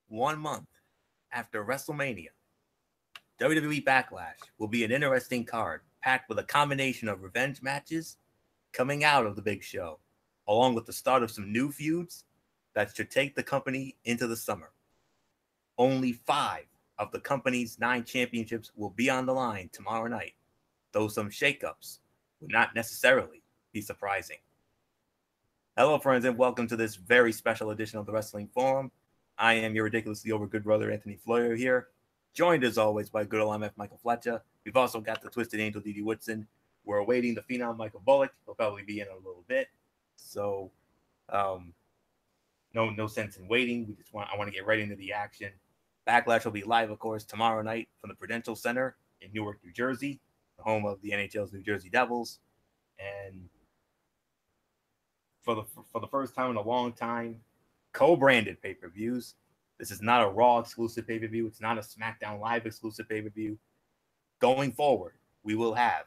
1 month after WrestleMania, WWE Backlash will be an interesting card packed with a combination of revenge matches coming out of the big show, along with the start of some new feuds that should take the company into the summer. Only 5 of the company's 9 championships will be on the line tomorrow night, though some shakeups would not necessarily be surprising. Hello, friends, and welcome to this very special edition of the Wrestling Forum. I am your ridiculously over good brother, Anthony Floyer, here, joined as always by good old MF Michael Fletcher. We've also got the Twisted Angel, D.D. Woodson. We're awaiting the Phenom Michael Bullock. He'll probably be in a little bit. So, no sense in waiting. I want to get right into the action. Backlash will be live, of course, tomorrow night from the Prudential Center in Newark, New Jersey, the home of the NHL's New Jersey Devils. And for the first time in a long time, co-branded pay-per-views. This is not a Raw exclusive pay-per-view. It's not a SmackDown Live exclusive pay-per-view. Going forward, we will have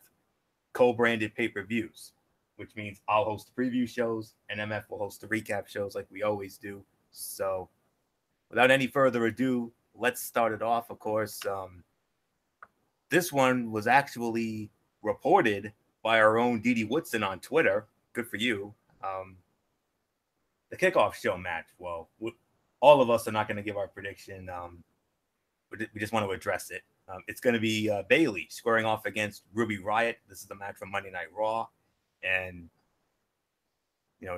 co-branded pay-per-views, which means I'll host the preview shows and MF will host the recap shows like we always do. So without any further ado, let's start it off. Of course, this one was actually reported by our own D.D. Woodson on Twitter. Good for you. The kickoff show match. Well, all of us are not going to give our prediction. We just want to address it. It's going to be Bayley squaring off against Ruby Riott. This is the match from Monday Night Raw, and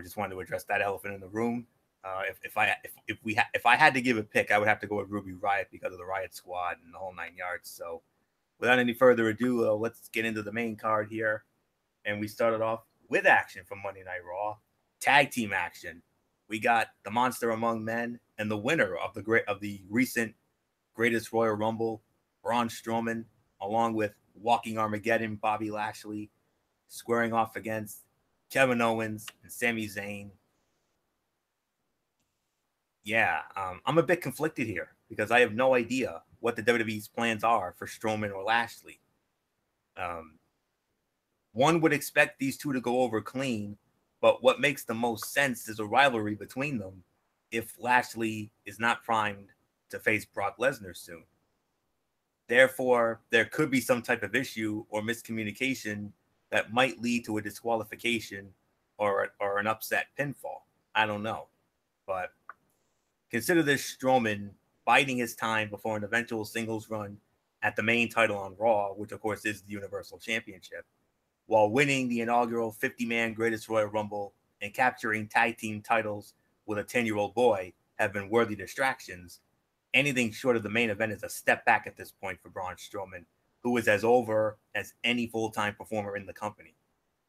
just wanted to address that elephant in the room. If I had to give a pick, I would have to go with Ruby Riott because of the Riott Squad and the whole 9 yards. So, without any further ado, let's get into the main card here, and we started off with action from Monday Night Raw, tag team action. We got the Monster Among Men and the winner of the recent Greatest Royal Rumble, Braun Strowman, along with Walking Armageddon Bobby Lashley, squaring off against Kevin Owens and Sami Zayn. Yeah, I'm a bit conflicted here because I have no idea what the WWE's plans are for Strowman or Lashley. One would expect these two to go over clean, but what makes the most sense is a rivalry between them if Lashley is not primed to face Brock Lesnar soon. Therefore, there could be some type of issue or miscommunication that might lead to a disqualification or an upset pinfall. I don't know. But consider this Strowman biding his time before an eventual singles run at the main title on Raw, which of course is the Universal Championship, while winning the inaugural 50-man Greatest Royal Rumble and capturing tag team titles with a 10-year-old boy have been worthy distractions. Anything short of the main event is a step back at this point for Braun Strowman, who is as over as any full-time performer in the company.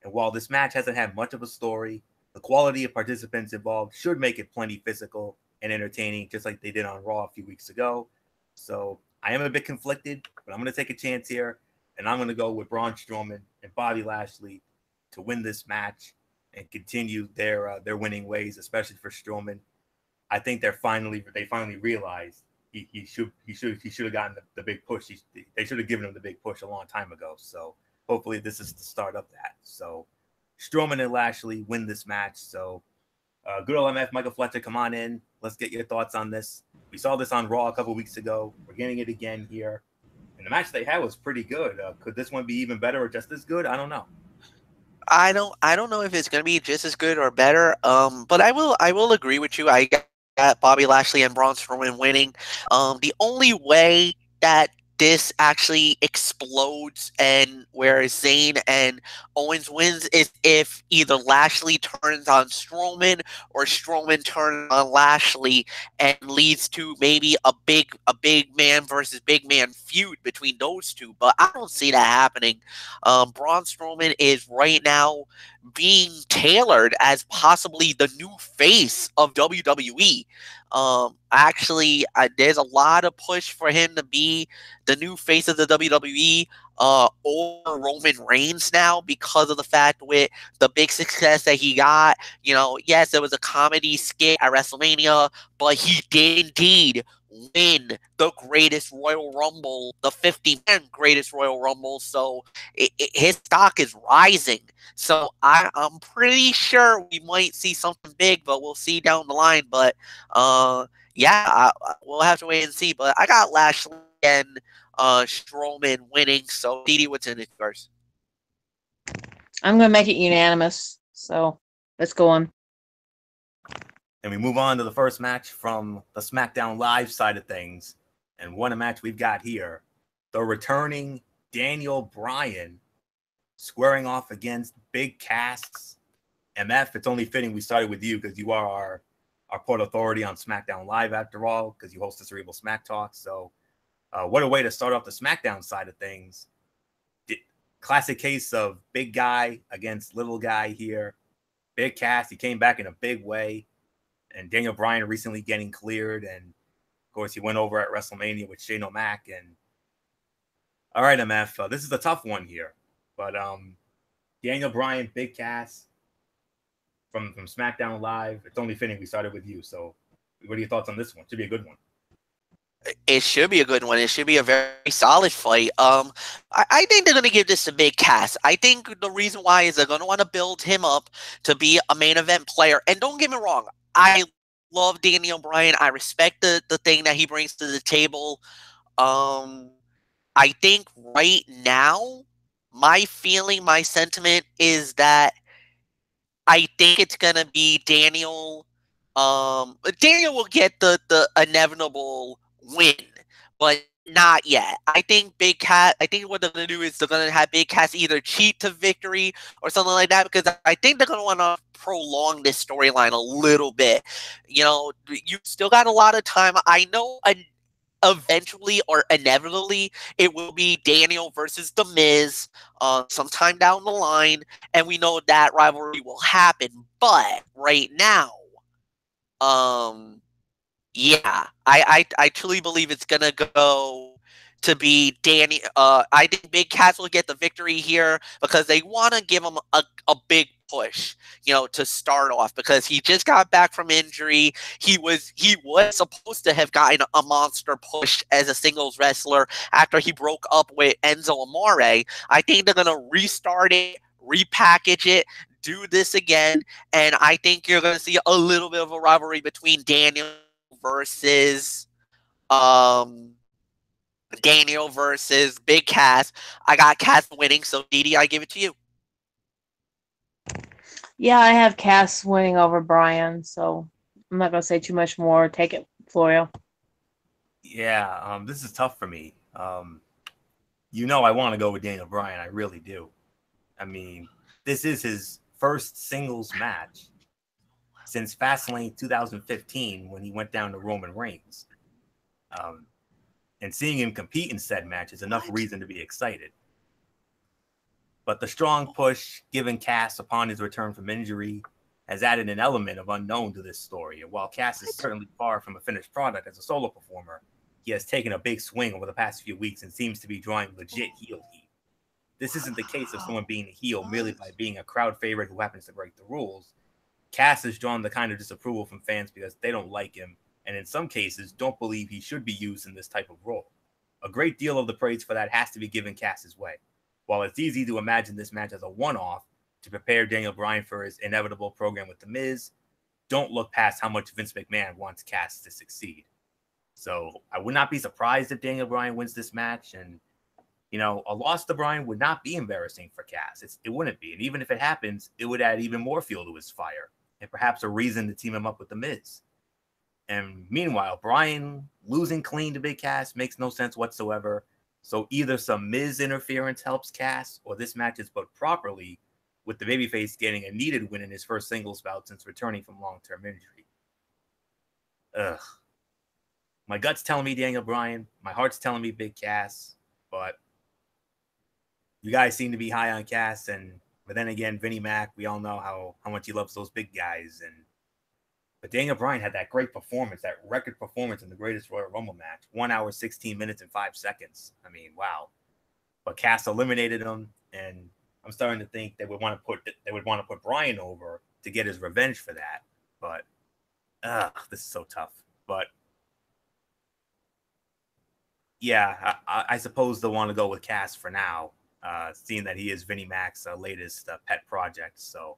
And while this match hasn't had much of a story, the quality of participants involved should make it plenty physical and entertaining, just like they did on Raw a few weeks ago. So I am a bit conflicted, but I'm going to take a chance here, and I'm going to go with Braun Strowman and Bobby Lashley to win this match and continue their winning ways, especially for Strowman. I think they finally realized he should have gotten the big push. They should have given him the big push a long time ago. So hopefully this is the start of that. So Strowman and Lashley win this match. So good old MF Michael Fletcher, come on in. Let's get your thoughts on this. We saw this on Raw a couple weeks ago. We're getting it again here. And the match they had was pretty good. Could this one be even better or just as good? I don't know. I don't know if it's gonna be just as good or better. But I will agree with you. I got Bobby Lashley and Braun Strowman winning. The only way that this actually explodes and where Zayn and Owens wins is if either Lashley turns on Strowman or Strowman turns on Lashley and leads to maybe a big man versus big man feud between those two. But I don't see that happening. Braun Strowman is right now being tailored as possibly the new face of WWE. Actually, there's a lot of push for him to be the new face of the WWE. over Roman Reigns now because of the fact with the big success that he got. You know, yes, it was a comedy skit at WrestleMania, but he did indeed win the greatest Royal Rumble, the 50-man greatest Royal Rumble. So his stock is rising. So I'm pretty sure we might see something big, but we'll see down the line. But yeah, we'll have to wait and see. But I got Lashley and Strowman winning. So Didi, what's in it first? I'm going to make it unanimous. So let's go on. And we move on to the first match from the SmackDown Live side of things. And what a match we've got here. The returning Daniel Bryan squaring off against Big Cass. MF, it's only fitting we started with you because you are our port authority on SmackDown Live after all, because you host the Cerebral Smack Talk. So what a way to start off the SmackDown side of things. Classic case of big guy against little guy here. Big Cass, he came back in a big way. And Daniel Bryan recently getting cleared. And, of course, he went over at WrestleMania with Shane O'Mac. And, all right, MF, this is a tough one here. But Daniel Bryan, Big Cass from SmackDown Live. It's only fitting we started with you. So what are your thoughts on this one? Should be a good one. It should be a good one. It should be a very solid fight. I think they're going to give this to Big Cass. I think the reason why is they're going to want to build him up to be a main event player. And don't get me wrong, I love Daniel Bryan. I respect the thing that he brings to the table. I think right now, my feeling, my sentiment is that I think it's going to be Daniel. Daniel will get the inevitable win, but not yet. I think I think what they're going to do is they're going to have Big Cass either cheat to victory or something like that, because I think they're going to want to prolong this storyline a little bit. You know, you still got a lot of time. I know eventually or inevitably it will be Daniel versus The Miz sometime down the line, and we know that rivalry will happen. But right now, yeah, I truly believe it's gonna go to be Danny. I think Big Cass will get the victory here because they want to give him a big push, you know, to start off, because he just got back from injury. He was supposed to have gotten a monster push as a singles wrestler after he broke up with Enzo Amore. I think they're gonna restart it, repackage it, do this again, and I think you're gonna see a little bit of a rivalry between versus Daniel versus Big Cass. I got Cass winning, so Didi, I give it to you. Yeah, I have Cass winning over Bryan, so I'm not going to say too much more. Take it, Florio. Yeah, this is tough for me. You know I want to go with Daniel Bryan. I really do. I mean, this is his first singles match since Fastlane 2015 when he went down to Roman Reigns. And seeing him compete in said match is enough reason to be excited. But the strong push given Cass upon his return from injury has added an element of unknown to this story. And while Cass is certainly far from a finished product as a solo performer, he has taken a big swing over the past few weeks and seems to be drawing legit heel heat. This isn't the case of someone being a heel merely by being a crowd favorite who happens to break the rules. Cass has drawn the kind of disapproval from fans because they don't like him, and in some cases don't believe he should be used in this type of role. A great deal of the praise for that has to be given Cass's way. While it's easy to imagine this match as a one-off to prepare Daniel Bryan for his inevitable program with The Miz, don't look past how much Vince McMahon wants Cass to succeed. So I would not be surprised if Daniel Bryan wins this match, and you know, a loss to Bryan would not be embarrassing for Cass. It wouldn't be. And even if it happens, it would add even more fuel to his fire and perhaps a reason to team him up with The Miz. And meanwhile, Bryan losing clean to Big Cass makes no sense whatsoever. So either some Miz interference helps Cass, or this match is booked properly, with the babyface getting a needed win in his first singles bout since returning from long-term injury. Ugh. My gut's telling me Daniel Bryan. My heart's telling me Big Cass. But you guys seem to be high on Cass, but then again, Vinnie Mac, we all know how much he loves those big guys. But Daniel Bryan had that great performance, that record performance in the greatest Royal Rumble match, 1 hour, 16 minutes, and 5 seconds. I mean, wow. but Cass eliminated him, and I'm starting to think they would want to put Bryan over to get his revenge for that. But this is so tough. But yeah, I suppose they'll want to go with Cass for now, seeing that he is Vinnie Mac's latest pet project. So,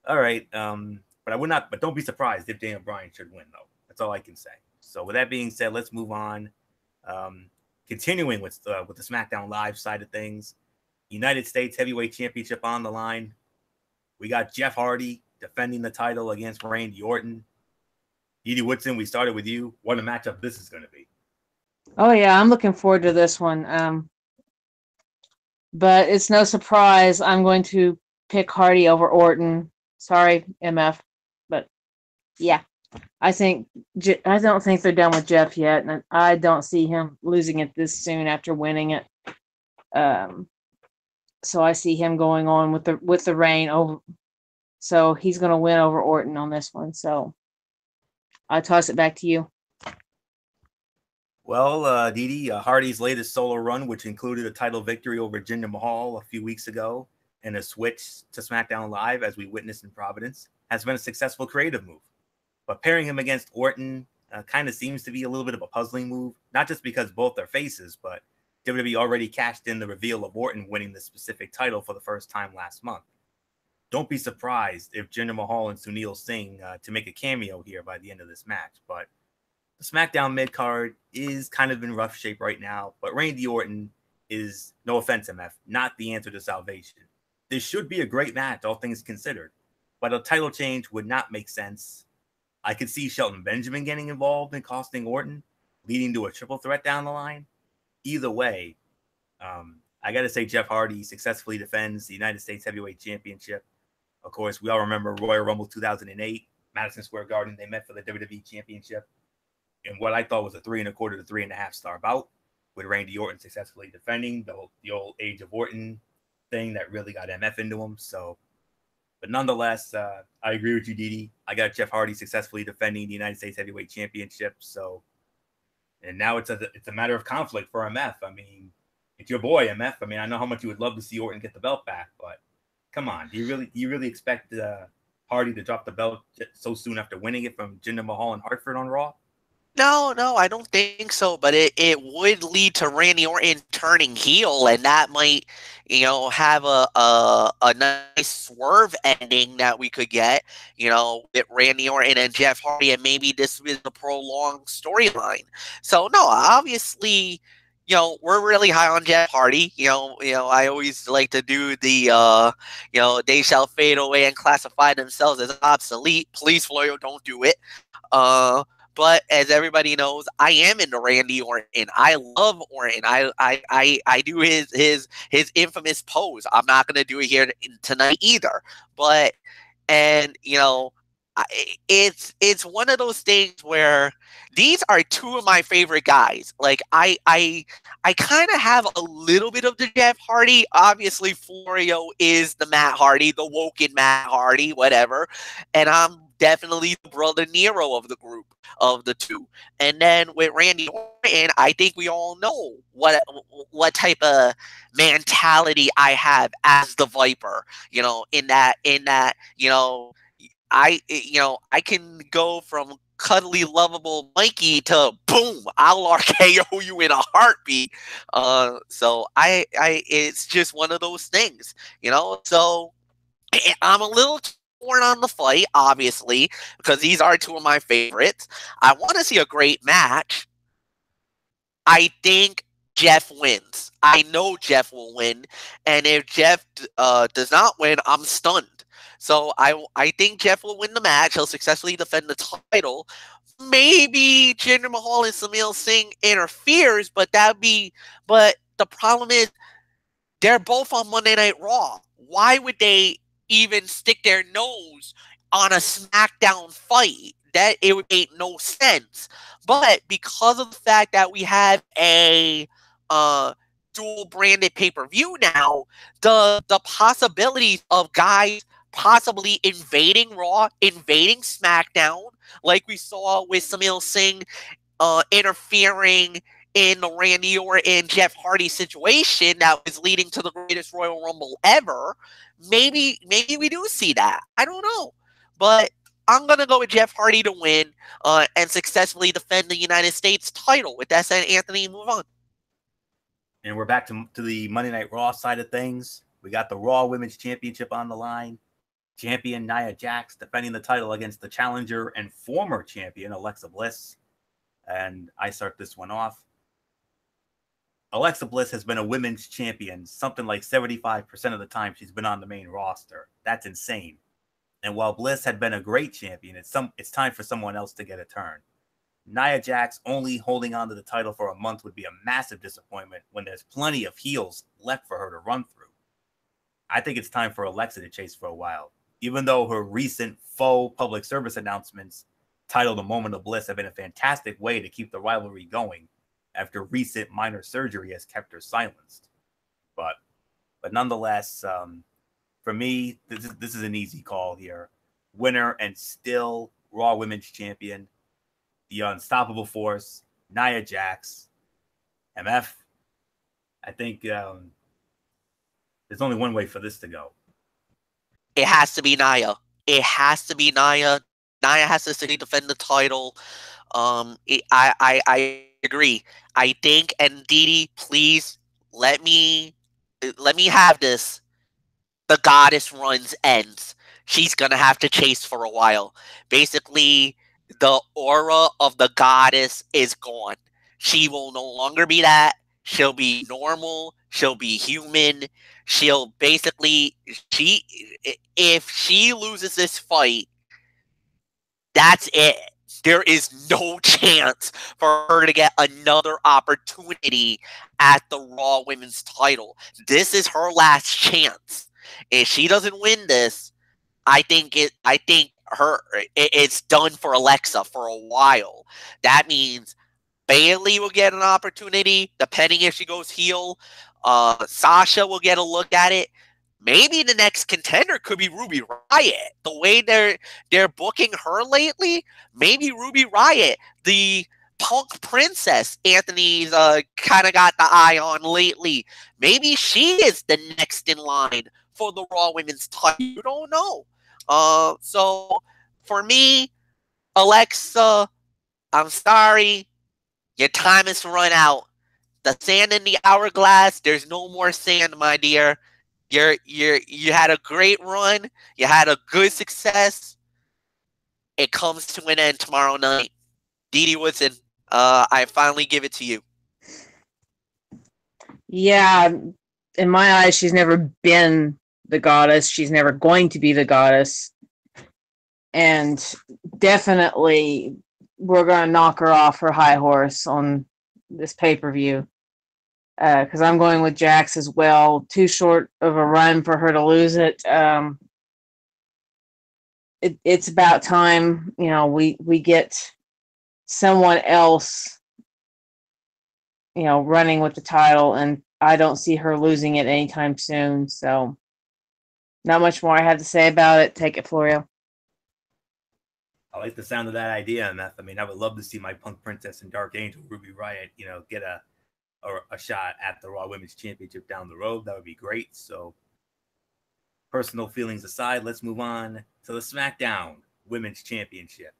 all right. But I would not. But don't be surprised if Daniel Bryan should win, though. That's all I can say. So, with that being said, let's move on. Continuing with the SmackDown Live side of things, United States Heavyweight Championship on the line. We got Jeff Hardy defending the title against Randy Orton. Edie Woodson, we started with you. What a matchup this is going to be. Oh yeah, I'm looking forward to this one. But it's no surprise I'm going to pick Hardy over Orton. Sorry, MF, but yeah, I don't think they're done with Jeff yet, and I don't see him losing it this soon after winning it. So I see him going on with the reign over. So he's going to win over Orton on this one. So I toss it back to you. Well, Didi, Hardy's latest solo run, which included a title victory over Jinder Mahal a few weeks ago and a switch to SmackDown Live, as we witnessed in Providence, has been a successful creative move. But pairing him against Orton kind of seems to be a little bit of a puzzling move, not just because both are faces, but WWE already cashed in the reveal of Orton winning the specific title for the first time last month. Don't be surprised if Jinder Mahal and Sunil Singh to make a cameo here by the end of this match, but the SmackDown mid-card is kind of in rough shape right now, but Randy Orton is, no offense, MF, not the answer to salvation. This should be a great match, all things considered, but a title change would not make sense. I could see Shelton Benjamin getting involved and costing Orton, leading to a triple threat down the line. Either way, I got to say Jeff Hardy successfully defends the United States Heavyweight Championship. Of course, we all remember Royal Rumble 2008, Madison Square Garden. They met for the WWE Championship in what I thought was a 3.25 to 3.5 star bout, with Randy Orton successfully defending the old Age of Orton thing that really got MF into him. So, but nonetheless, I agree with you, Didi. I got Jeff Hardy successfully defending the United States Heavyweight Championship. So, and now it's a matter of conflict for MF. I mean, it's your boy MF. I mean, I know how much you would love to see Orton get the belt back, but come on, do you really expect Hardy to drop the belt so soon after winning it from Jinder Mahal and Hartford on Raw? No, I don't think so. But it would lead to Randy Orton turning heel, and that might, have a nice swerve ending that we could get, with Randy Orton and Jeff Hardy, and maybe this is a prolonged storyline. So no, obviously, we're really high on Jeff Hardy. I always like to do the, they shall fade away and classify themselves as obsolete. Please, Floyo, don't do it. But as everybody knows, I am into Randy Orton. I love Orton. I do his infamous pose. I'm not gonna do it here tonight either. But it's one of those things where these are two of my favorite guys. Like I kind of have a little bit of the Jeff Hardy. Obviously, Florio is the Matt Hardy, the woken Matt Hardy, whatever. And I'm definitely the brother Nero of the group of the two. And then with Randy Orton, I think we all know what type of mentality I have as the Viper. In that I can go from cuddly, lovable Mikey to boom, I'll RKO you in a heartbeat. So it's just one of those things, So I'm a little torn on the fight, obviously, because these are two of my favorites. I want to see a great match. I think Jeff wins. I know Jeff will win, and if Jeff does not win, I'm stunned. So I think Jeff will win the match. He'll successfully defend the title. Maybe Jinder Mahal and Sunil Singh interferes, but the problem is they're both on Monday Night Raw. Why would they even stick their nose on a SmackDown fight? That it would make no sense. But because of the fact that we have a dual branded pay-per-view now, the possibilities of guys possibly invading Raw, invading SmackDown, like we saw with Sunil Singh interfering in the Randy Orton Jeff Hardy situation that was leading to the greatest Royal Rumble ever, maybe we do see that. I don't know, but I'm gonna go with Jeff Hardy to win and successfully defend the United States title. With that said, Anthony, move on. And we're back to the Monday Night Raw side of things. We got the Raw Women's Championship on the line. Champion Nia Jax defending the title against the challenger and former champion Alexa Bliss. And I start this one off. Alexa Bliss has been a women's champion something like 75% of the time she's been on the main roster. That's insane. And while Bliss had been a great champion, it's time for someone else to get a turn. Nia Jax only holding on to the title for a month would be a massive disappointment when there's plenty of heels left for her to run through. I think it's time for Alexa to chase for a while. Even though her recent faux public service announcements titled A Moment of Bliss have been a fantastic way to keep the rivalry going after recent minor surgery has kept her silenced. But nonetheless, for me, this is an easy call here. Winner and still Raw Women's Champion, the unstoppable force, Nia Jax. MF, I think there's only one way for this to go. It has to be Nia. It has to be Nia. Nia has to defend the title. I agree. I think, and Didi, please let me have this. The goddess runs ends. She's gonna have to chase for a while. Basically, the aura of the goddess is gone. She will no longer be that. She'll be normal. She'll be human. She'll basically if she loses this fight, that's it. There is no chance for her to get another opportunity at the Raw Women's title. This is her last chance. If she doesn't win this, I think it's done for Alexa for a while. That means Bayley will get an opportunity, depending if she goes heel. Sasha will get a look at it. Maybe the next contender could be Ruby Riott. The way they're booking her lately, maybe Ruby Riott, the Punk Princess Anthony's kind of got the eye on lately. Maybe she is the next in line for the Raw Women's title. You don't know. So for me, Alexa, I'm sorry. Your time has run out. The sand in the hourglass, there's no more sand, my dear. You had a great run. You had a good success. It comes to an end tomorrow night. Didi Woodson, I finally give it to you. Yeah, in my eyes, she's never been the goddess. She's never going to be the goddess. And definitely, we're going to knock her off her high horse on this pay-per-view. Because I'm going with Jax as well. Too short of a run for her to lose it. It's about time, we get someone else, running with the title, and I don't see her losing it anytime soon. So, not much more I have to say about it. Take it, Florio. I like the sound of that idea, Meth. I mean, I would love to see my Punk Princess and Dark Angel, Ruby Riott, get a shot at the Raw Women's Championship down the road. That would be great. So, personal feelings aside, let's move on to the SmackDown Women's Championship.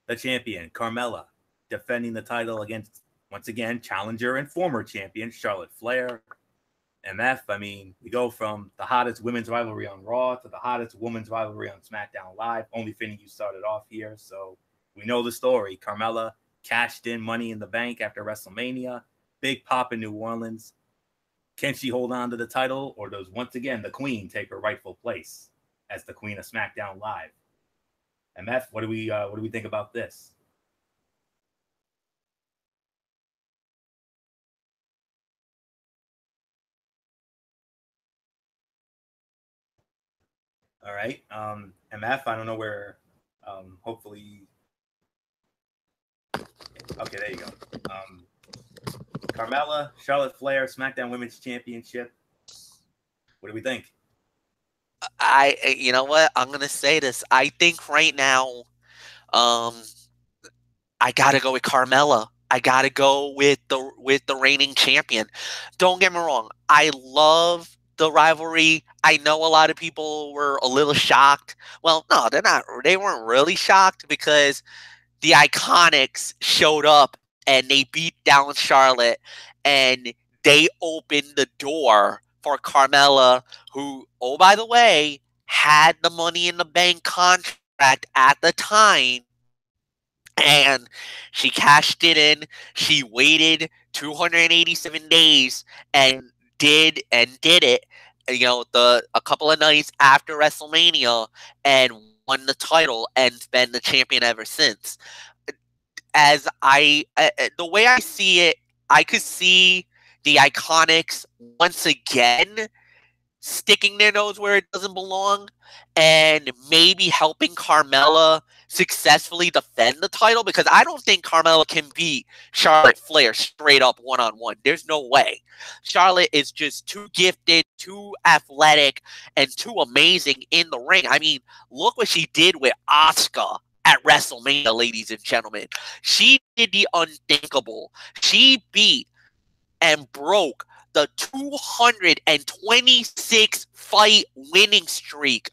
The champion, Carmella, defending the title against, once again, challenger and former champion, Charlotte Flair. MF, I mean, we go from the hottest women's rivalry on Raw to the hottest women's rivalry on SmackDown Live. Only fitting you started off here. So, we know the story. Carmella cashed in Money in the Bank after WrestleMania. Big pop in New Orleans. Can she hold on to the title, or does once again the Queen take her rightful place as the Queen of SmackDown Live? MF, what do we think about this? All right, MF, I don't know where. Hopefully, okay, there you go. Carmella, Charlotte Flair, SmackDown Women's Championship. What do we think? You know what? I'm gonna say this. I think right now, I gotta go with Carmella. I gotta go with the reigning champion. Don't get me wrong. I love the rivalry. I know a lot of people were a little shocked. Well, no, they're not. They weren't really shocked because the Iconics showed up and they beat down Charlotte and they opened the door for Carmella, who, oh, by the way, had the Money in the Bank contract at the time, and she cashed it in. She waited 287 days and did it. A couple of nights after WrestleMania, and won the title and been the champion ever since. The way I see it, I could see the Iconics once again sticking their nose where it doesn't belong and maybe helping Carmella successfully defend the title, because I don't think Carmella can beat Charlotte Flair straight up one-on-one. There's no way. Charlotte is just too gifted, too athletic, and too amazing in the ring. I mean, look what she did with Asuka at WrestleMania, ladies and gentlemen. She did the unthinkable. She beat and broke the 226 fight winning streak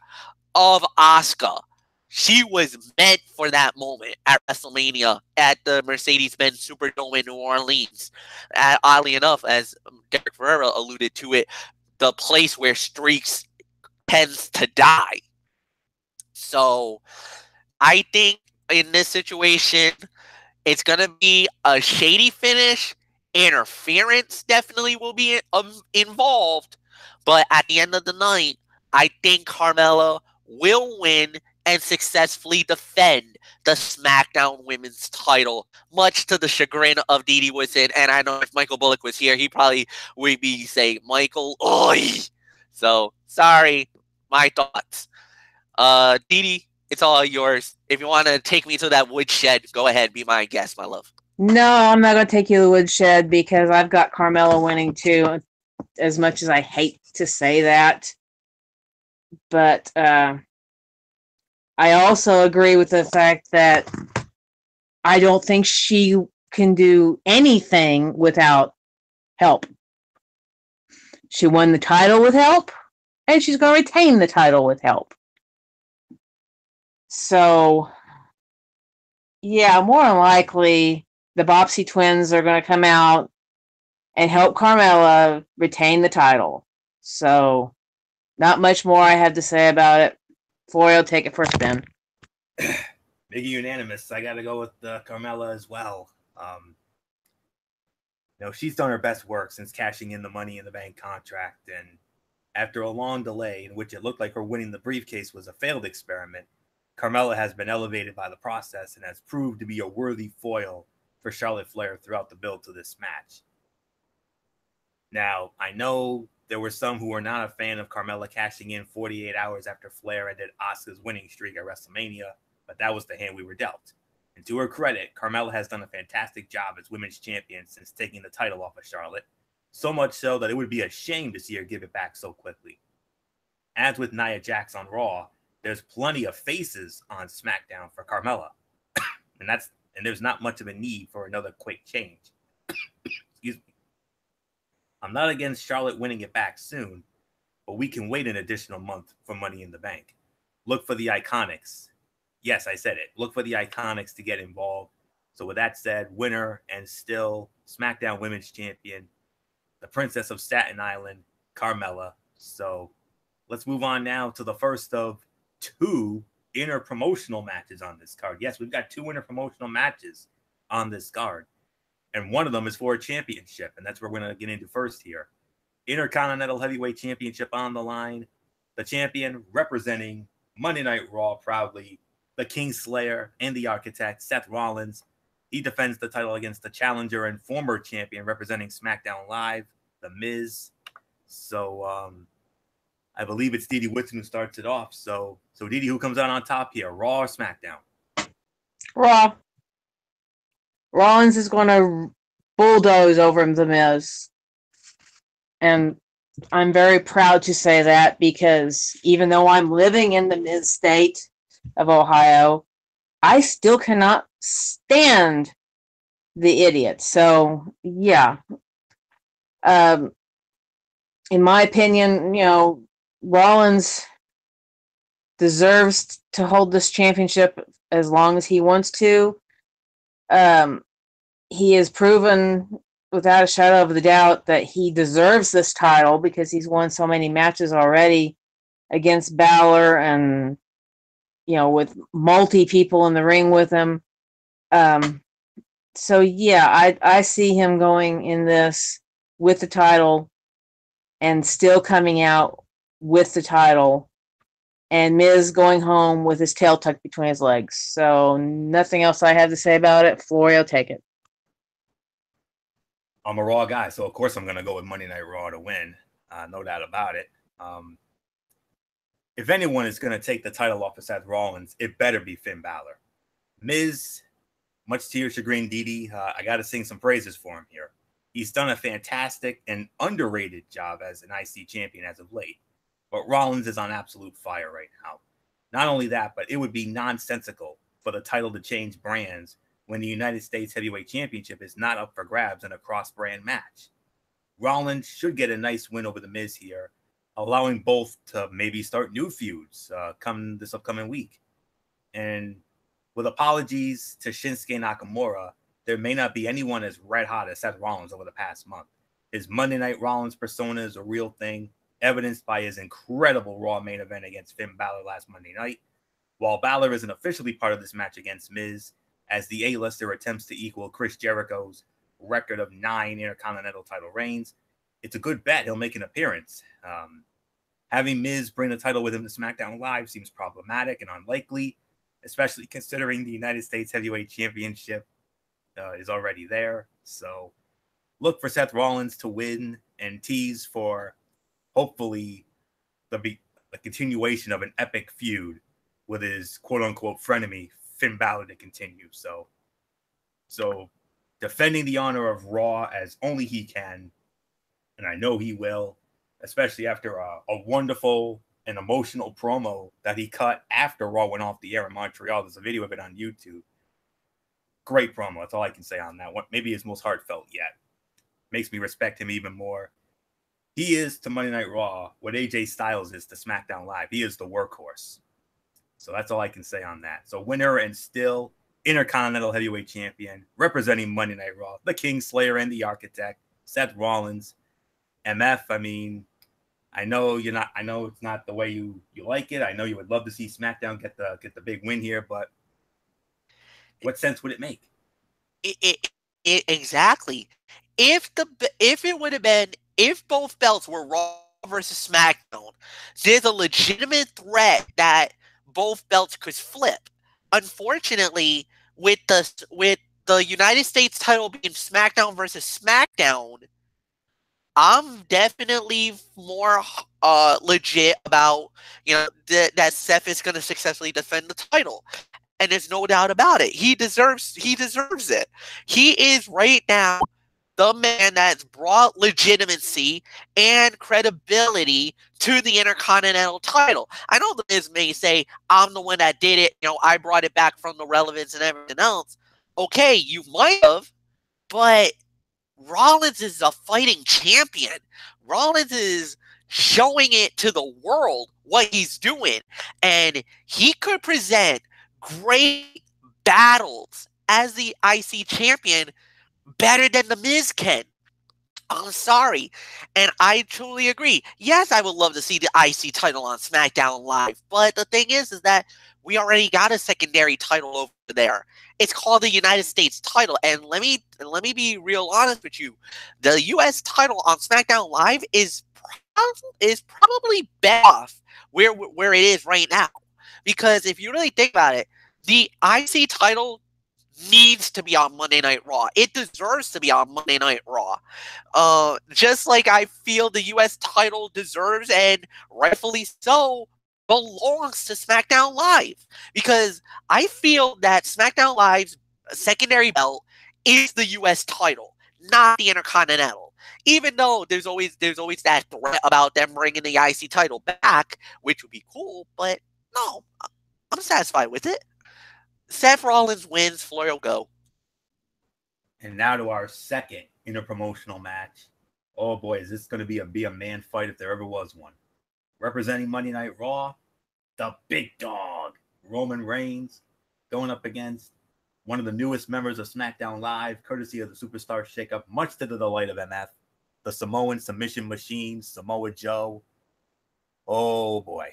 of Asuka. She was meant for that moment at WrestleMania at the Mercedes-Benz Superdome in New Orleans. Oddly enough, as Derek Ferreira alluded to it, the place where streaks tends to die. So I think in this situation, it's going to be a shady finish. Interference definitely will be involved. But at the end of the night, I think Carmella will win and successfully defend the SmackDown Women's title, much to the chagrin of Didi Woodson. And I know if Michael Bullock was here, he probably would be saying, Michael, oi! So, sorry, my thoughts. Didi, it's all yours. If you want to take me to that woodshed, go ahead, be my guest, my love. No, I'm not going to take you to the woodshed because I've got Carmella winning too, as much as I hate to say that. But I also agree with the fact that I don't think she can do anything without help. She won the title with help, and she's going to retain the title with help. So, yeah, more than likely, the Bopsy twins are going to come out and help Carmella retain the title. So, not much more I have to say about it. Florio, take it for a spin. Big unanimous. I got to go with Carmella as well. She's done her best work since cashing in the Money in the Bank contract. And after a long delay in which it looked like her winning the briefcase was a failed experiment, Carmella has been elevated by the process and has proved to be a worthy foil for Charlotte Flair throughout the build to this match. Now, I know there were some who were not a fan of Carmella cashing in 48 hours after Flair ended Asuka's winning streak at WrestleMania, but that was the hand we were dealt. And to her credit, Carmella has done a fantastic job as women's champion since taking the title off of Charlotte, so much so that it would be a shame to see her give it back so quickly. As with Nia Jax on Raw, there's plenty of faces on SmackDown for Carmella, and there's not much of a need for another quick change. Excuse me. I'm not against Charlotte winning it back soon, but we can wait an additional month for Money in the Bank. Look for the Iconics. Yes, I said it. Look for the Iconics to get involved. So with that said, winner and still SmackDown Women's Champion, the Princess of Staten Island, Carmella. So let's move on now to the first of two interpromotional matches on this card. Yes, we've got two interpromotional matches on this card, and one of them is for a championship, and that's what we're going to get into first here. Intercontinental Heavyweight Championship on the line. The champion representing Monday Night Raw proudly, the Kingslayer and the Architect, Seth Rollins. He defends the title against the challenger and former champion representing SmackDown Live, The Miz. So, I believe it's Didi Whitson who starts it off. So Didi, who comes out on top here, Raw or SmackDown? Raw. Rollins is going to bulldoze over The Miz. And I'm very proud to say that because even though I'm living in the Miz state of Ohio, I still cannot stand the idiot. So yeah, in my opinion, Rollins deserves to hold this championship as long as he wants to. He has proven without a shadow of a doubt that he deserves this title because he's won so many matches already against Balor and, with multi people in the ring with him. So yeah, I see him going in this with the title and still coming out with the title, and Miz going home with his tail tucked between his legs. So nothing else I have to say about it. Florio, take it. I'm a Raw guy, so of course I'm going to go with Monday Night Raw to win. No doubt about it. If anyone is going to take the title off of Seth Rollins, it better be Finn Balor. Miz, much to your chagrin, Didi, I got to sing some praises for him here. He's done a fantastic and underrated job as an IC champion as of late. But Rollins is on absolute fire right now. Not only that, but it would be nonsensical for the title to change brands when the United States Heavyweight Championship is not up for grabs in a cross-brand match. Rollins should get a nice win over The Miz here, allowing both to maybe start new feuds come this upcoming week. And with apologies to Shinsuke Nakamura, there may not be anyone as red hot as Seth Rollins over the past month. His Monday Night Rollins persona is a real thing, evidenced by his incredible Raw main event against Finn Balor last Monday night. While Balor isn't officially part of this match against Miz, as the A-lister attempts to equal Chris Jericho's record of 9 Intercontinental title reigns, it's a good bet he'll make an appearance. Having Miz bring the title with him to SmackDown Live seems problematic and unlikely, especially considering the United States Heavyweight Championship is already there. So look for Seth Rollins to win and tease for hopefully the continuation of an epic feud with his quote-unquote frenemy, Finn Balor, to continue. So defending the honor of Raw as only he can, and I know he will, especially after a wonderful and emotional promo that he cut after Raw went off the air in Montreal. There's a video of it on YouTube. Great promo. That's all I can say on that one. Maybe his most heartfelt yet. Makes me respect him even more. He is to Monday Night Raw what AJ Styles is to SmackDown Live. He is the workhorse. So that's all I can say on that. So winner and still Intercontinental Heavyweight Champion, representing Monday Night Raw, the Kingslayer and the Architect, Seth Rollins. MF, I mean, I know it's not the way you like it. I know you would love to see SmackDown get the big win here, but what sense would it make? Exactly. If it would have been, if both belts were Raw versus SmackDown, there's a legitimate threat that both belts could flip. Unfortunately, with the United States title being SmackDown versus SmackDown, I'm definitely more legit about that Seth is going to successfully defend the title, and there's no doubt about it. He deserves it. He is right now the man that's brought legitimacy and credibility to the Intercontinental title. I know the Miz may say, I'm the one that did it, I brought it back from the relevance and everything else. Okay, you might have, but Rollins is a fighting champion. Rollins is showing it to the world what he's doing, and he could present great battles as the IC champion better than The Miz can. I'm sorry. And I truly agree. Yes, I would love to see the IC title on SmackDown Live. But the thing is that we already got a secondary title over there. It's called the United States title. And let me be real honest with you. The US title on SmackDown Live is probably better off where it is right now. Because if you really think about it, the IC title needs to be on Monday Night Raw. It deserves to be on Monday Night Raw. Just like I feel the US title deserves, and rightfully so, belongs to SmackDown Live. Because I feel that SmackDown Live's secondary belt is the US title, not the Intercontinental. Even though there's always that threat about them bringing the IC title back, which would be cool, but no, I'm satisfied with it. Seth Rollins wins. Florio, go. And now to our second interpromotional match. Oh boy, is this going to be a man fight if there ever was one. Representing Monday Night Raw, the big dog, Roman Reigns, going up against one of the newest members of SmackDown Live, courtesy of the Superstar Shakeup, much to the delight of MF, the Samoan submission machine, Samoa Joe. Oh boy.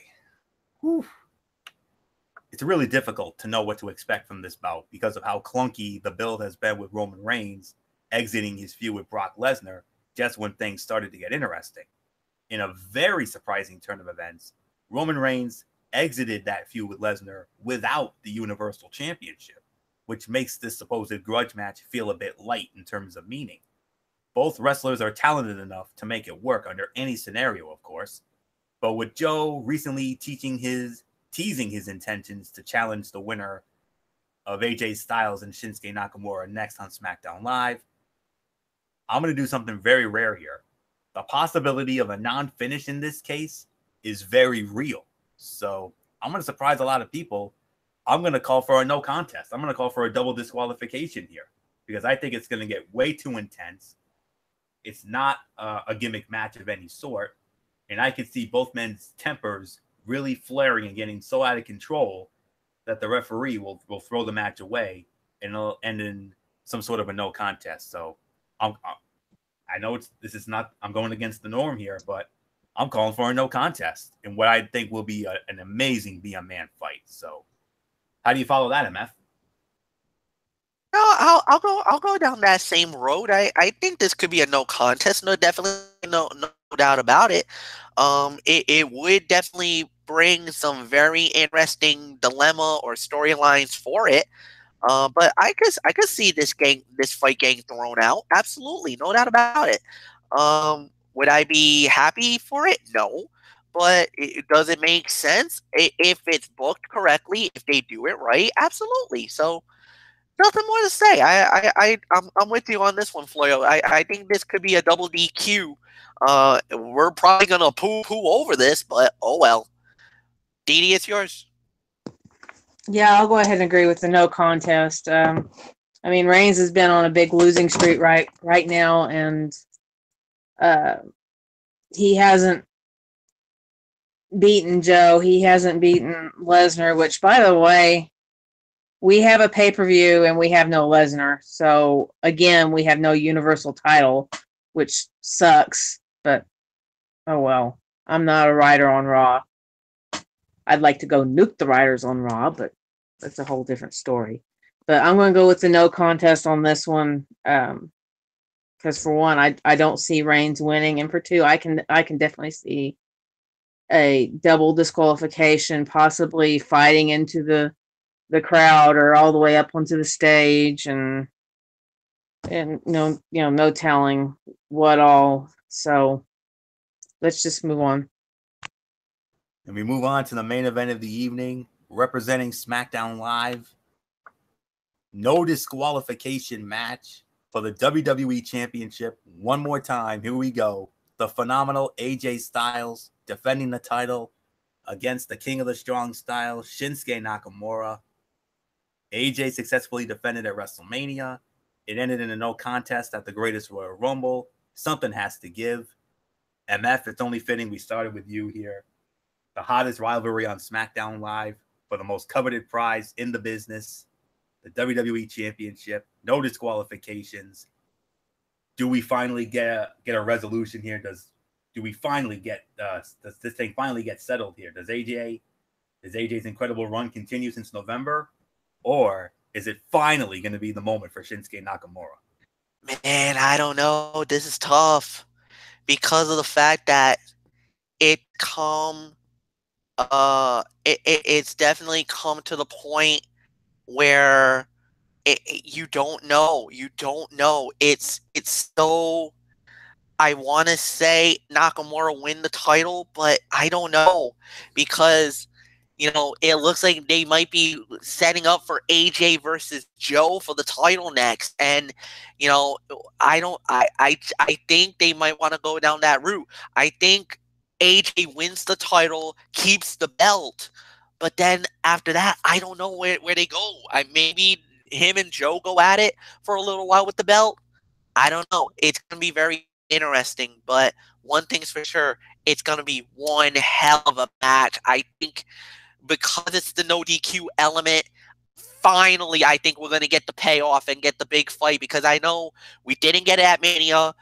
Whew. It's really difficult to know what to expect from this bout because of how clunky the build has been with Roman Reigns exiting his feud with Brock Lesnar just when things started to get interesting. In a very surprising turn of events, Roman Reigns exited that feud with Lesnar without the Universal Championship, which makes this supposed grudge match feel a bit light in terms of meaning. Both wrestlers are talented enough to make it work under any scenario, of course, but with Joe recently teasing his intentions to challenge the winner of AJ Styles and Shinsuke Nakamura next on SmackDown Live, I'm going to do something very rare here. The possibility of a non-finish in this case is very real. So I'm going to surprise a lot of people. I'm going to call for a no contest. I'm going to call for a double disqualification here because I think it's going to get way too intense. It's not a gimmick match of any sort. And I can see both men's tempers really flaring and getting so out of control that the referee will throw the match away and it'll end in some sort of a no contest. So I know I'm going against the norm here, but I'm calling for a no contest in what I think will be an amazing Be a Man fight. So how do you follow that, MF? No, I'll go down that same road. I think this could be a no contest. No, definitely no doubt about it. It would definitely bring some very interesting dilemma or storylines for it. But I could see this fight getting thrown out. Absolutely, no doubt about it. Would I be happy for it? No. But does it make sense if it's booked correctly? If they do it right, absolutely. So nothing more to say. I'm with you on this one, Floyo. I think this could be a double DQ. We're probably gonna poo over this, but oh well. Didi, it's yours. Yeah, I'll go ahead and agree with the no contest. I mean, Reigns has been on a big losing streak right now, and he hasn't beaten Joe. He hasn't beaten Lesnar, which, by the way, we have a pay-per-view and we have no Lesnar. So, again, we have no Universal title, which sucks, but oh well. I'm not a writer on Raw. I'd like to go nuke the writers on Raw, but that's a whole different story. But I'm going to go with the no contest on this one, because for one, I don't see Reigns winning, and for two, I can definitely see a double disqualification, possibly fighting into the crowd or all the way up onto the stage, and no telling what all. So let's just move on. And we move on to the main event of the evening, representing SmackDown Live. No disqualification match for the WWE Championship. One more time, here we go. The phenomenal AJ Styles defending the title against the King of the Strong Style, Shinsuke Nakamura. AJ successfully defended at WrestleMania. It ended in a no contest at the Greatest Royal Rumble. Something has to give. MF, it's only fitting we started with you here. The hottest rivalry on SmackDown Live for the most coveted prize in the business, the WWE Championship, no disqualifications. Do we finally get a resolution here? Does this thing finally get settled here? Does AJ's incredible run continue since November? Or is it finally going to be the moment for Shinsuke Nakamura? Man, I don't know. This is tough because of the fact that it's definitely come to the point where you don't know. It's so. I want to say Nakamura win the title, but I don't know because it looks like they might be setting up for AJ versus Joe for the title next, and I think they might want to go down that route. I think AJ wins the title, keeps the belt, but then after that, I don't know where they go. Maybe him and Joe go at it for a little while with the belt, I don't know. It's going to be very interesting, but one thing's for sure, it's going to be one hell of a match. I think because it's the no DQ element, finally, I think we're going to get the payoff and get the big fight, because I know we didn't get it at Mania.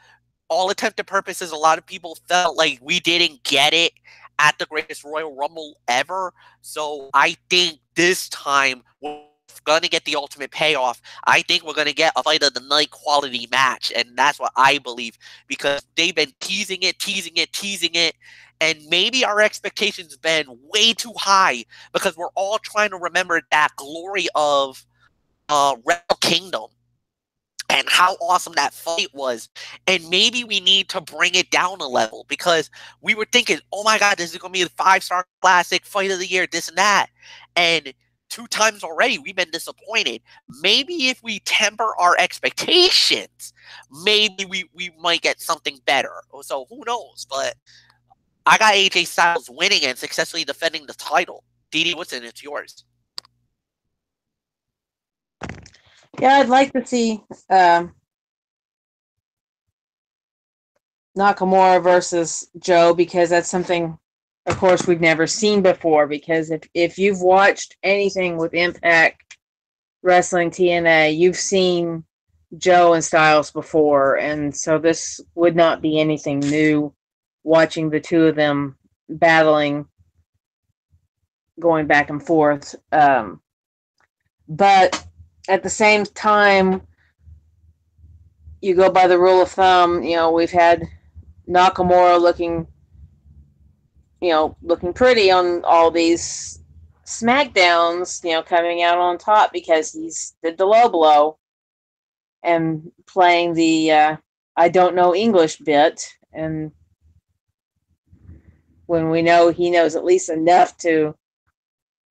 All intents and purposes, a lot of people felt like we didn't get it at the greatest Royal Rumble ever. So I think this time we're going to get the ultimate payoff. I think we're going to get a fight of the night quality match. And that's what I believe, because they've been teasing it. And maybe our expectations have been way too high, because we're all trying to remember that glory of Wrestle Kingdom and how awesome that fight was. And maybe we need to bring it down a level, because we were thinking, oh my God, this is going to be a 5-star classic, fight of the year, this and that. And 2 times already, we've been disappointed. Maybe if we temper our expectations, maybe we might get something better. So who knows? But I got AJ Styles winning and successfully defending the title. Didi, what's in it? It's yours. Yeah, I'd like to see Nakamura versus Joe, because that's something, of course, we've never seen before. Because if you've watched anything with Impact Wrestling TNA, you've seen Joe and Styles before, and so this would not be anything new. Watching the two of them battling, going back and forth, but at the same time, you go by the rule of thumb. We've had Nakamura looking pretty on all these SmackDowns, coming out on top because he's did the low blow and playing the I don't know English bit, and when we know he knows at least enough to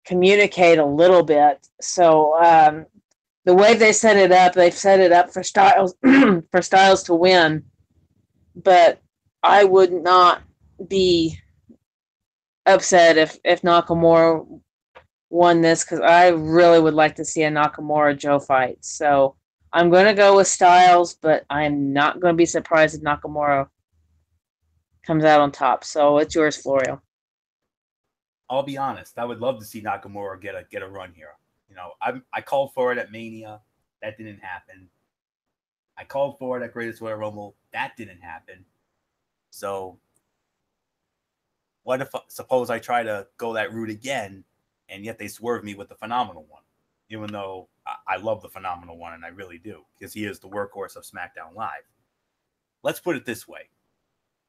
communicate a little bit. So the way they've set it up for Styles for Styles to win, but I would not be upset if Nakamura won this, because I really would like to see a Nakamura Joe fight. So I'm going to go with Styles, but I'm not going to be surprised if Nakamura comes out on top. So it's yours, Florio. I'll be honest. I would love to see Nakamura get a run here. I called for it at Mania. That didn't happen. I called for it at Greatest Royal Rumble. That didn't happen. So what if suppose I try to go that route again, and yet they swerve me with the Phenomenal One, even though I love the Phenomenal One, and I really do, because he is the workhorse of SmackDown Live. Let's put it this way.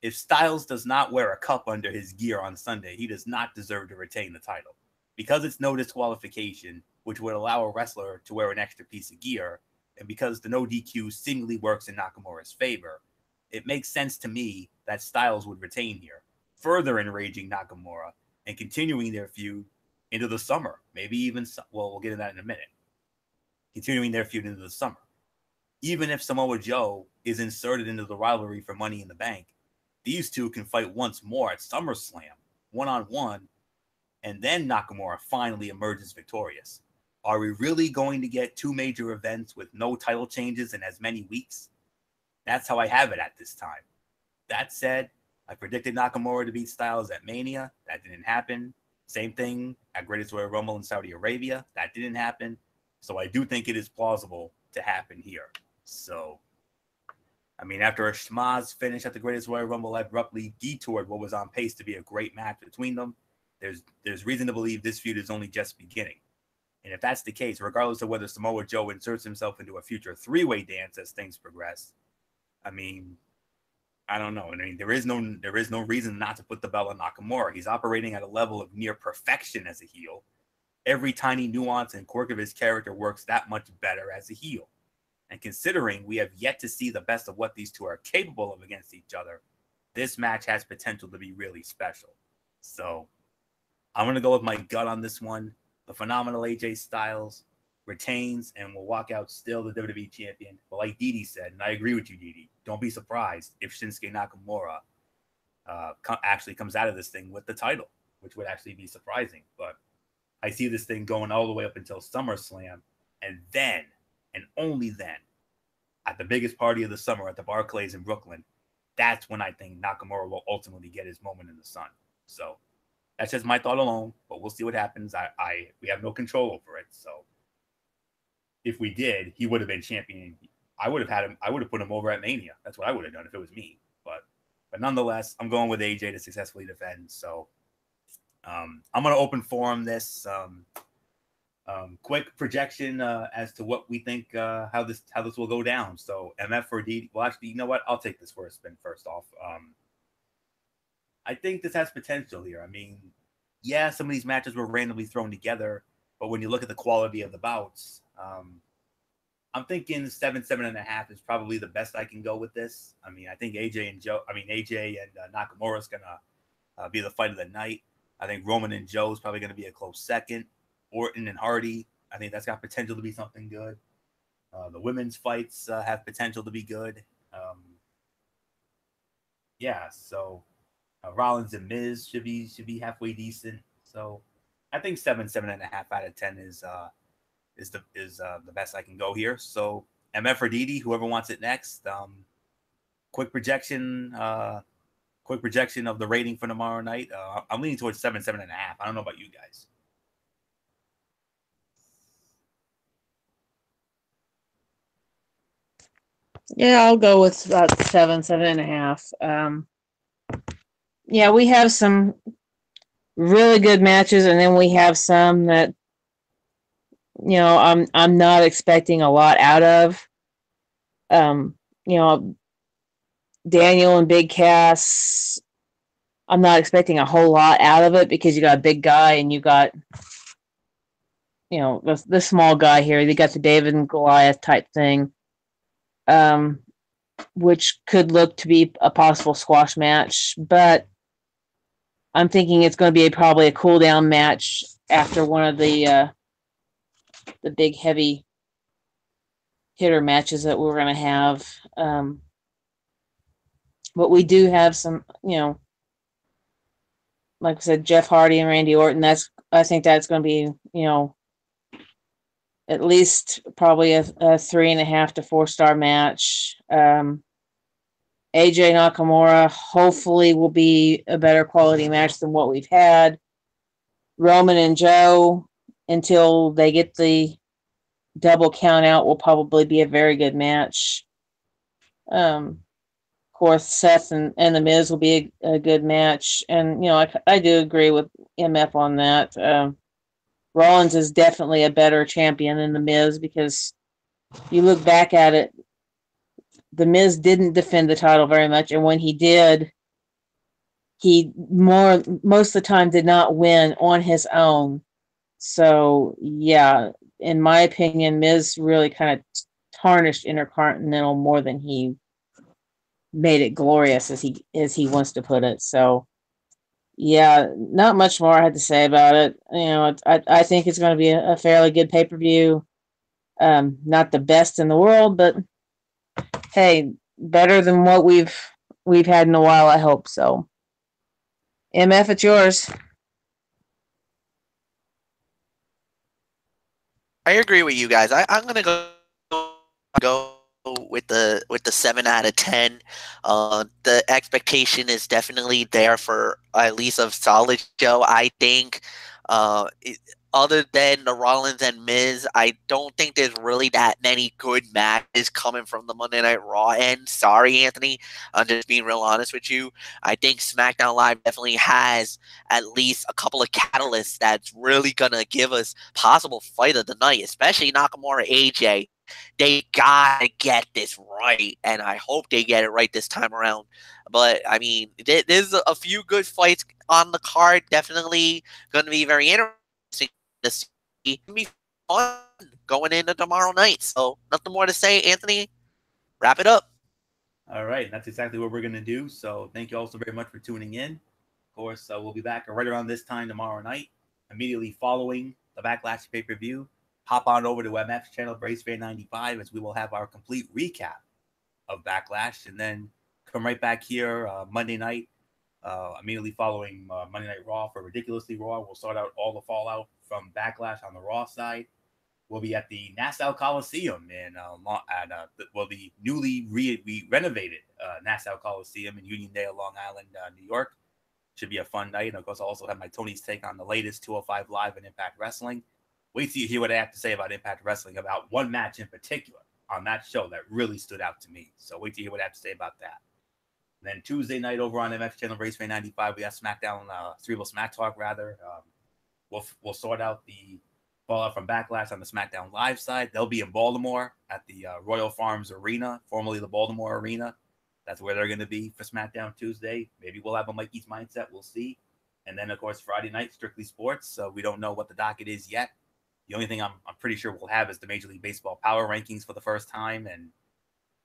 If Styles does not wear a cup under his gear on Sunday, he does not deserve to retain the title. Because it's no disqualification, which would allow a wrestler to wear an extra piece of gear, and because the no DQ seemingly works in Nakamura's favor, it makes sense to me that Styles would retain here, further enraging Nakamura and continuing their feud into the summer. Maybe even, well, we'll get into that in a minute. Continuing their feud into the summer. Even if Samoa Joe is inserted into the rivalry for Money in the Bank, these two can fight once more at SummerSlam, one-on-one, and then Nakamura finally emerges victorious. Are we really going to get 2 major events with no title changes in as many weeks? That's how I have it at this time. That said, I predicted Nakamura to beat Styles at Mania. That didn't happen. Same thing at Greatest Royal Rumble in Saudi Arabia. That didn't happen. So I do think it is plausible to happen here. So, I mean, after a schmaz finish at the Greatest Royal Rumble, I abruptly detoured what was on pace to be a great match between them. There's reason to believe this feud is only just beginning. And if that's the case, regardless of whether Samoa Joe inserts himself into a future 3-way dance as things progress, I mean, I don't know. I mean, there is no reason not to put the belt on Nakamura. He's operating at a level of near perfection as a heel. Every tiny nuance and quirk of his character works that much better as a heel. And considering we have yet to see the best of what these two are capable of against each other, this match has potential to be really special. So I'm going to go with my gut on this one. The phenomenal AJ Styles retains and will walk out still the WWE champion. But like Didi said, and I agree with you, Didi, don't be surprised if Shinsuke Nakamura actually comes out of this thing with the title, which would actually be surprising. But I see this thing going all the way up until SummerSlam. And then, and only then, at the biggest party of the summer at the Barclays in Brooklyn, that's when I think Nakamura will ultimately get his moment in the sun. So that's just my thought alone, but we'll see what happens. We have no control over it. So if we did, he would have been champion. I would have had him. I would have put him over at Mania. That's what I would have done if it was me. But nonetheless, I'm going with AJ to successfully defend. So I'm going to open forum this. Quick projection as to what we think how this will go down. So MF or D. Well, actually, you know what? I'll take this for a spin first off. I think this has potential here. I mean, yeah, some of these matches were randomly thrown together, but when you look at the quality of the bouts, I'm thinking 7.5 is probably the best I can go with this. I mean, I think AJ and Nakamura is gonna be the fight of the night. I think Roman and Joe is probably gonna be a close second. Orton and Hardy, I think that's got potential to be something good. The women's fights have potential to be good. So Rollins and Miz should be halfway decent. So I think 7.5 out of 10 is the best I can go here. So MF or Didi, whoever wants it next. Quick projection of the rating for tomorrow night. I'm leaning towards 7.5. I don't know about you guys. Yeah, I'll go with about 7.5. Yeah, we have some really good matches, and then we have some that I'm not expecting a lot out of. Daniel and Big Cass, I'm not expecting a whole lot out of it because you got a big guy and you got the small guy here. You got the David and Goliath type thing, which could look to be a possible squash match, but I'm thinking it's going to be probably a cool down match after one of the big heavy hitter matches that we're going to have. But we do have some, like I said, Jeff Hardy and Randy Orton. I think that's going to be, at least probably a 3.5 to 4-star match. AJ Nakamura hopefully will be a better quality match than what we've had. Roman and Joe, until they get the double count out, will probably be a very good match. Of course, Seth and The Miz will be a good match. And, I do agree with MF on that. Rollins is definitely a better champion than The Miz because you look back at it, The Miz didn't defend the title very much, and when he did, he most of the time did not win on his own. So, yeah, in my opinion, Miz really kind of tarnished Intercontinental more than he made it glorious, as he wants to put it. So, yeah, not much more I had to say about it. I think it's going to be a fairly good pay-per-view. Not the best in the world, but hey, better than what we've had in a while, I hope so. MF, it's yours. I agree with you guys. I'm gonna go with the 7 out of 10. The expectation is definitely there for at least a solid show. I think. Other than the Rollins and Miz, I don't think there's really that many good matches coming from the Monday Night Raw end. Sorry, Anthony. I'm just being real honest with you. I think SmackDown Live definitely has at least a couple of catalysts that's really going to give us possible fight of the night, especially Nakamura AJ. They got to get this right, and I hope they get it right this time around. But, I mean, there's a few good fights on the card. Definitely going to be very interesting to see. It's going to be fun going into tomorrow night. So, nothing more to say, Anthony. Wrap it up. All right, that's exactly what we're going to do. So, thank you all so very much for tuning in. Of course, we'll be back right around this time tomorrow night, immediately following the Backlash pay-per-view. Hop on over to MF's channel, BraceFan95, as we will have our complete recap of Backlash, and then come right back here Monday night, immediately following Monday Night Raw for Ridiculously Raw. We'll sort out all the fallout from Backlash on the Raw side. will be at the Nassau Coliseum in the newly renovated Nassau Coliseum in Uniondale, Long Island, New York. Should be a fun night. And of course, I also have my Tony's take on the latest 205 Live and Impact Wrestling. Wait till you hear what I have to say about Impact Wrestling, about one match in particular on that show that really stood out to me. So wait till you hear what I have to say about that. And then Tuesday night over on MF Channel, Raceway 95, we have SmackDown, Cerebral Smack Talk, rather. We'll sort out the fallout from Backlash on the SmackDown Live side. They'll be in Baltimore at the Royal Farms Arena, formerly the Baltimore Arena. That's where they're going to be for SmackDown Tuesday. Maybe we'll have a Mikey's Mindset. We'll see. And then, of course, Friday night, Strictly Sports. So we don't know what the docket is yet. The only thing I'm pretty sure we'll have is the Major League Baseball Power Rankings for the first time. And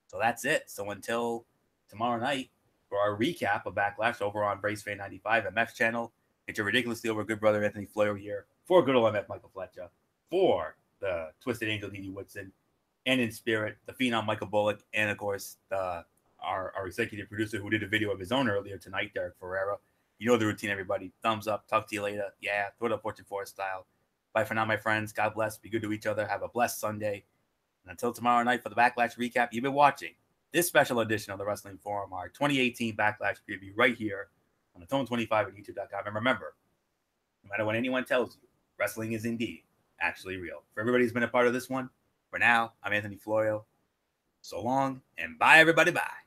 so that's it. So until tomorrow night, for our recap of Backlash over on Bracefan 95 MF channel, it's your ridiculously over good brother Anthony Floyo here for good old MF Michael Fletcher, for the Twisted Angel D.D. Woodson, and in spirit, the Phenom Michael Bullock, and of course, our executive producer who did a video of his own earlier tonight, Derek Ferreira. You know the routine, everybody. Thumbs up. Talk to you later. Yeah, throw it up Fortune Forest style. Bye for now, my friends. God bless. Be good to each other. Have a blessed Sunday. And until tomorrow night for the Backlash recap, you've been watching this special edition of the Wrestling Forum, our 2018 Backlash preview right here on the Tone 25 at YouTube.com. And remember, no matter what anyone tells you, wrestling is indeed actually real. For everybody who's been a part of this one, for now, I'm Anthony Florio. So long, and bye, everybody. Bye.